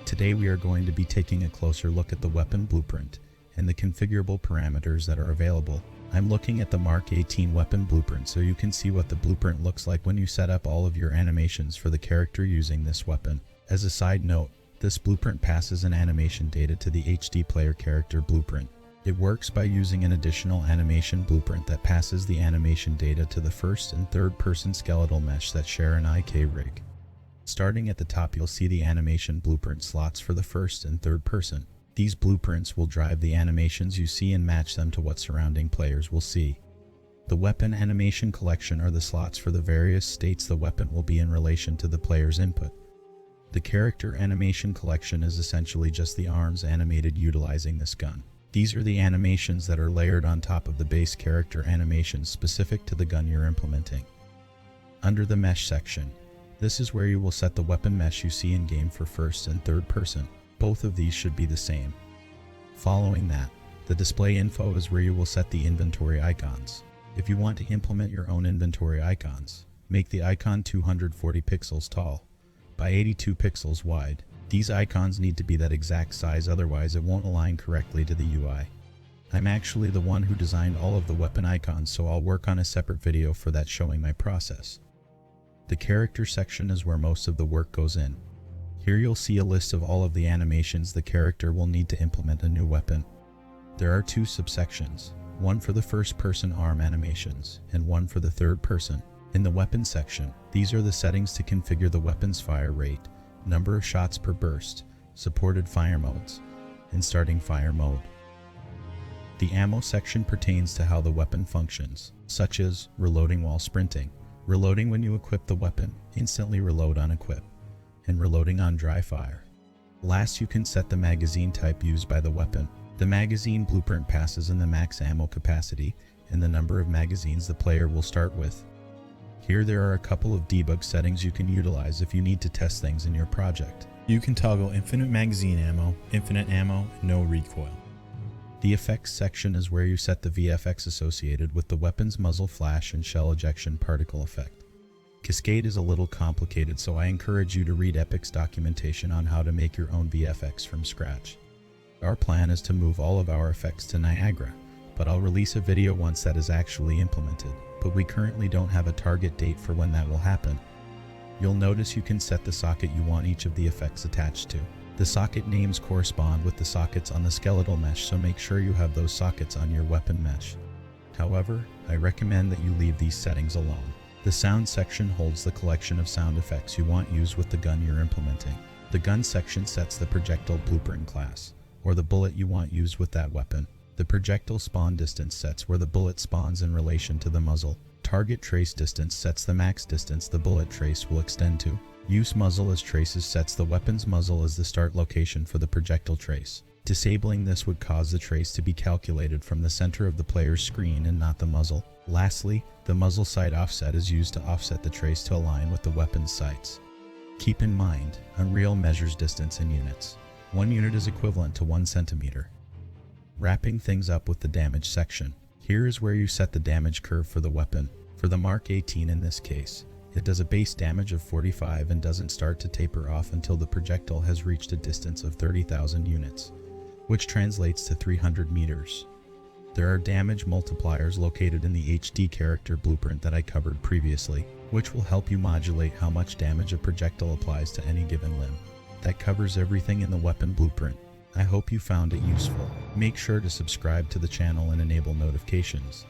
Today we are going to be taking a closer look at the weapon blueprint and the configurable parameters that are available. I'm looking at the Mark 18 weapon blueprint so you can see what the blueprint looks like when you set up all of your animations for the character using this weapon. As a side note, this blueprint passes an animation data to the HD player character blueprint. It works by using an additional animation blueprint that passes the animation data to the first and third person skeletal mesh that share an IK rig. Starting at the top, you'll see the animation blueprint slots for the first and third person. These blueprints will drive the animations you see and match them to what surrounding players will see. The weapon animation collection are the slots for the various states the weapon will be in relation to the player's input. The character animation collection is essentially just the arms animated utilizing this gun. These are the animations that are layered on top of the base character animations specific to the gun you're implementing. Under the mesh section, this is where you will set the weapon mesh you see in game for first and third person. Both of these should be the same. Following that, the display info is where you will set the inventory icons. If you want to implement your own inventory icons, make the icon 240 pixels tall by 82 pixels wide. These icons need to be that exact size, otherwise it won't align correctly to the UI. I'm actually the one who designed all of the weapon icons, so I'll work on a separate video for that showing my process. The character section is where most of the work goes in. Here you'll see a list of all of the animations the character will need to implement a new weapon. There are two subsections, one for the first person arm animations and one for the third person. In the weapon section, these are the settings to configure the weapon's fire rate, number of shots per burst, supported fire modes, and starting fire mode. The ammo section pertains to how the weapon functions, such as reloading while sprinting, reloading when you equip the weapon, instantly reload on equip, and reloading on dry fire. Last, you can set the magazine type used by the weapon. The magazine blueprint passes in the max ammo capacity and the number of magazines the player will start with. Here there are a couple of debug settings you can utilize if you need to test things in your project. You can toggle infinite magazine ammo, infinite ammo, and no recoil. The effects section is where you set the VFX associated with the weapon's muzzle flash and shell ejection particle effect. Cascade is a little complicated, so I encourage you to read Epic's documentation on how to make your own VFX from scratch. Our plan is to move all of our effects to Niagara, but I'll release a video once that is actually implemented. But we currently don't have a target date for when that will happen. You'll notice you can set the socket you want each of the effects attached to. The socket names correspond with the sockets on the skeletal mesh, so make sure you have those sockets on your weapon mesh. However, I recommend that you leave these settings alone. The sound section holds the collection of sound effects you want used with the gun you're implementing. The gun section sets the projectile blueprint class, or the bullet you want used with that weapon. The projectile spawn distance sets where the bullet spawns in relation to the muzzle. Target trace distance sets the max distance the bullet trace will extend to. Use muzzle as traces sets the weapon's muzzle as the start location for the projectile trace. Disabling this would cause the trace to be calculated from the center of the player's screen and not the muzzle. Lastly, the muzzle sight offset is used to offset the trace to align with the weapon's sights. Keep in mind, Unreal measures distance in units. 1 unit is equivalent to 1 centimeter. Wrapping things up with the damage section. Here is where you set the damage curve for the weapon. For the Mark 18 in this case, it does a base damage of 45 and doesn't start to taper off until the projectile has reached a distance of 30,000 units, which translates to 300 meters. There are damage multipliers located in the HD character blueprint that I covered previously, which will help you modulate how much damage a projectile applies to any given limb. That covers everything in the weapon blueprint. I hope you found it useful. Make sure to subscribe to the channel and enable notifications.